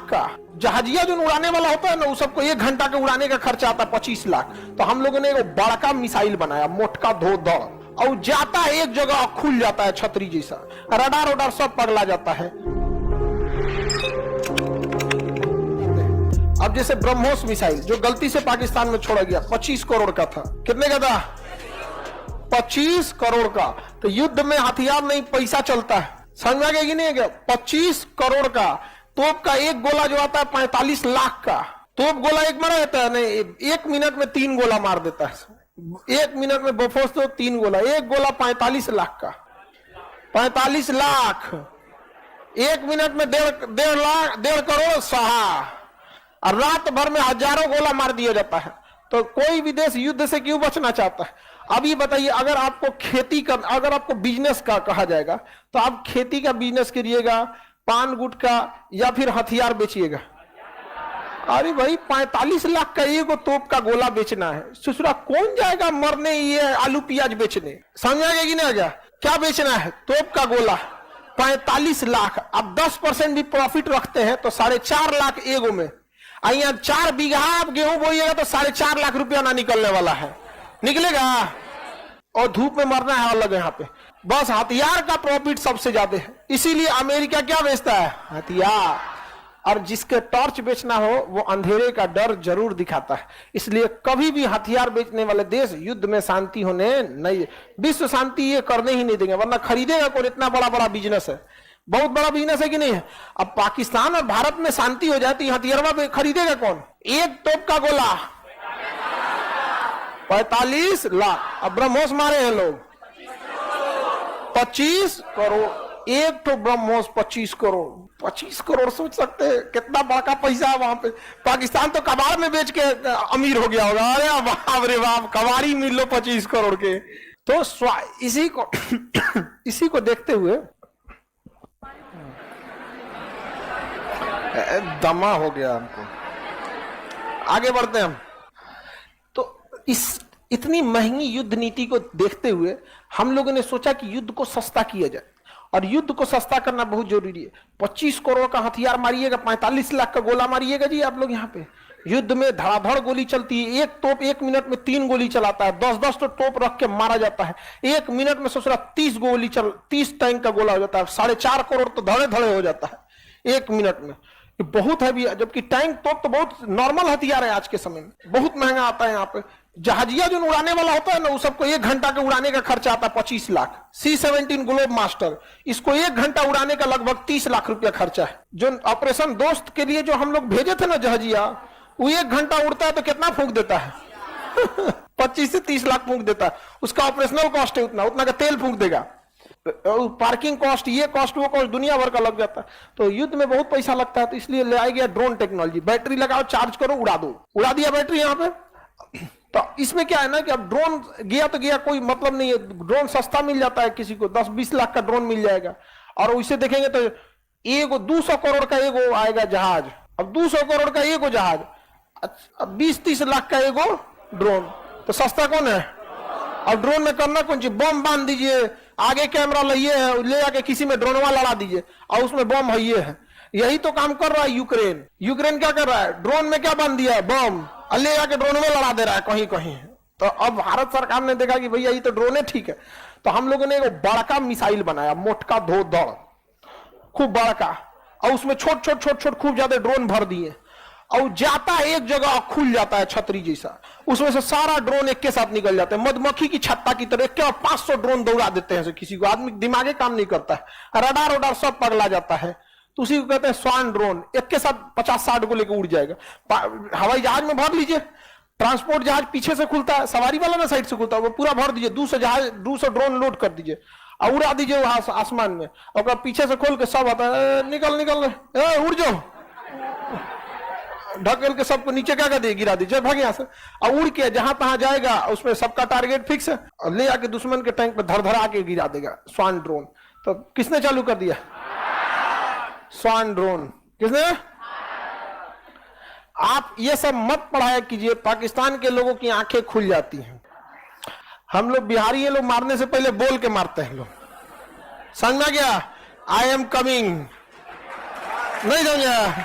का। जहाजिया जो उड़ाने वाला होता है ना, उस सबको 1 घंटा के उड़ाने का खर्चा आता है 25 लाख। तो हम लोगों ने एक बड़का मिसाइल बनाया, मोटका धोधड़, और जाता है एक जगह, खुल जाता है छतरी जैसा, रडार वडार सब पगला जाता है। अब जैसे ब्रह्मोस मिसाइल जो गलती से पाकिस्तान में छोड़ा गया, 25 करोड़ का था। कितने का था? 25 करोड़ का। तो युद्ध में हथियार नहीं, पैसा चलता है। समझ में आ गया कि नहीं? 25 करोड़ का तोप का एक गोला जो आता है 45 लाख का। तोप गोला एक मारा जाता है नहीं, 1 मिनट में 3 गोला मार देता है। 1 मिनट में बफोस तो 3 गोला, एक गोला 45 लाख का। 45 लाख 1 मिनट में 1.5 करोड़ सहा, और रात भर में हजारों गोला मार दिया जाता है। तो कोई भी देश युद्ध से क्यों बचना चाहता है? अभी बताइए, अगर आपको खेती का, अगर आपको बिजनेस का कहा जाएगा तो आप खेती का बिजनेस करिएगा, पान गुटखा, या फिर हथियार बेचिएगा? अरे भाई 45 लाख का एक तोप का गोला बेचना है, ससुरा कौन जाएगा मरने ये आलू प्याज बेचने? समझ गया कि नहीं? गया क्या बेचना है? तोप का गोला 45 लाख। अब 10% भी प्रॉफिट रखते हैं तो 4.5 लाख एगो में। यहाँ 4 बीघा आप गेहूं बोइएगा तो 4.5 लाख रुपया ना निकलने वाला है। निकलेगा? और धूप में मरना है अलग। यहाँ पे बस हथियार का प्रॉफिट सबसे ज्यादा है, इसीलिए अमेरिका क्या बेचता है? हथियार। और जिसके टॉर्च बेचना हो वो अंधेरे का डर जरूर दिखाता है। इसलिए कभी भी हथियार बेचने वाले देश युद्ध में शांति होने नहीं, विश्व शांति ये करने ही नहीं देंगे, वरना खरीदेगा कौन? इतना बड़ा बड़ा बिजनेस है, बहुत बड़ा बिजनेस है कि नहीं है? अब पाकिस्तान और भारत में शांति हो जाती, हथियार खरीदेगा कौन? एक तोप का गोला 45 लाख। अब ब्रह्मोस मारे हैं लोग 25 करोड़। एक तो ब्रह्मोस 25 करोड़। 25 करोड़ सोच सकते हैं कितना बड़ा पैसा है वहां पे। पाकिस्तान तो कबाड़ में बेच के अमीर हो गया होगा। अरे बाप रे बाप, कबाड़ी मिल लो 25 करोड़ के। तो इसी को देखते हुए दमा हो गया हमको। आगे बढ़ते हैं हम। तो इतनी महंगी युद्ध नीति को देखते हुए हम लोगों ने सोचा कि युद्ध को सस्ता किया जाए, और युद्ध को सस्ता करना बहुत जरूरी है। 25 करोड़ का हथियार मारिएगा, 45 लाख का गोला मारिएगा जी आप लोग। यहाँ पे युद्ध में धड़ाधड़ गोली चलती है, एक तोप 1 मिनट में 3 गोली चलाता है, 10-10 तो तोप रख के मारा जाता है। 1 मिनट में सोच रहा 30 टैंक का गोला हो जाता है। 4.5 करोड़ तो धड़े धड़े हो जाता है 1 मिनट में। बहुत है भी, जबकि टैंक तोप तो बहुत नॉर्मल हथियार है आज के समय में, बहुत महंगा आता है। यहाँ पे जहाजिया जो उड़ाने वाला होता है ना, उस सबको 1 घंटा के उड़ाने का खर्चा आता है 25 लाख। C-17 ग्लोब मास्टर, इसको 1 घंटा उड़ाने का लगभग 30 लाख रुपया खर्चा है। जो ऑपरेशन दोस्त के लिए जो हम लोग भेजे थे ना जहाजिया, वो 1 घंटा उड़ता है तो कितना फूंक देता है? 25 से 30 लाख फूंक देता है। उसका ऑपरेशनल कॉस्ट है उतना का तेल फूंक देगा, पार्किंग कॉस्ट, ये कॉस्ट वो कॉस्ट दुनिया भर का लग जाता है। तो युद्ध में बहुत पैसा लगता है, तो इसलिए ले आ गया ड्रोन टेक्नोलॉजी। बैटरी लगाओ, चार्ज करो, उड़ा दो। उड़ा दिया बैटरी यहाँ पे। तो इसमें क्या है ना कि अब ड्रोन गया तो गया, कोई मतलब नहीं है। ड्रोन सस्ता मिल जाता है, किसी को 10-20 लाख का ड्रोन मिल जाएगा। और उसे देखेंगे तो 200 करोड़ का एगो आएगा जहाज। अब 200 करोड़ का एगो जहाज, 20-30 लाख का एगो ड्रोन। तो सस्ता कौन है? और ड्रोन में करना कौन चीज? बम बांध दीजिए, आगे कैमरा ले आके किसी में ड्रोनवा लड़ा दीजिए, और उसमें बम है। ये है, यही तो काम कर रहा है यूक्रेन। यूक्रेन क्या कर रहा है? ड्रोन में क्या बांध दिया है? बम, ले आके ड्रोन में लड़ा दे रहा है कहीं कहीं। तो अब भारत सरकार ने देखा कि भैया ये तो ड्रोन है, ठीक है। तो हम लोगों ने एक बड़का मिसाइल बनाया, मोटका धोधड़, खूब बड़का, और उसमें छोट खूब ज्यादा ड्रोन भर दिए, और जाता है एक जगह, खुल जाता है छतरी जैसा। उसमें से सारा ड्रोन एक के साथ निकल जाते हैं, मधुमक्खी की छत्ता की तरह। क्या 500 ड्रोन दौड़ा देते हैं किसी को। आदमी दिमागे काम नहीं करता है, रडार वडार सब पगला जाता है। तो उसी को कहते हैं स्वान ड्रोन। एक के साथ 50-60 को लेकर उड़ जाएगा। हवाई जहाज में भर लीजिए, ट्रांसपोर्ट जहाज पीछे से खुलता है, सवारी वाला ना साइड से खुलता है, वो पूरा भर दीजिए। 200 ड्रोन लोड कर दीजिए और उड़ा दीजिए आसमान में, और पीछे से खोल के सब आता है, निकल उड़ जाओ, ढकेल के सबको नीचे क्या कर दिए, गिरा दीजिए, भाग यहाँ से। और उड़ के जहां तहां जाएगा, उसमें सबका टारगेट फिक्स है, और ले आके दुश्मन के टैंक पे धर के गिरा देगा। स्वान ड्रोन तो किसने चालू कर दिया? स्वान ड्रोन किसने? आप ये सब मत पढ़ाया कीजिए, पाकिस्तान के लोगों की आंखें खुल जाती हैं। हम लोग बिहारी, ये लोग मारने से पहले बोल के मारते हैं लोग। समझ में गया? आई एम कमिंग, नहीं समझा?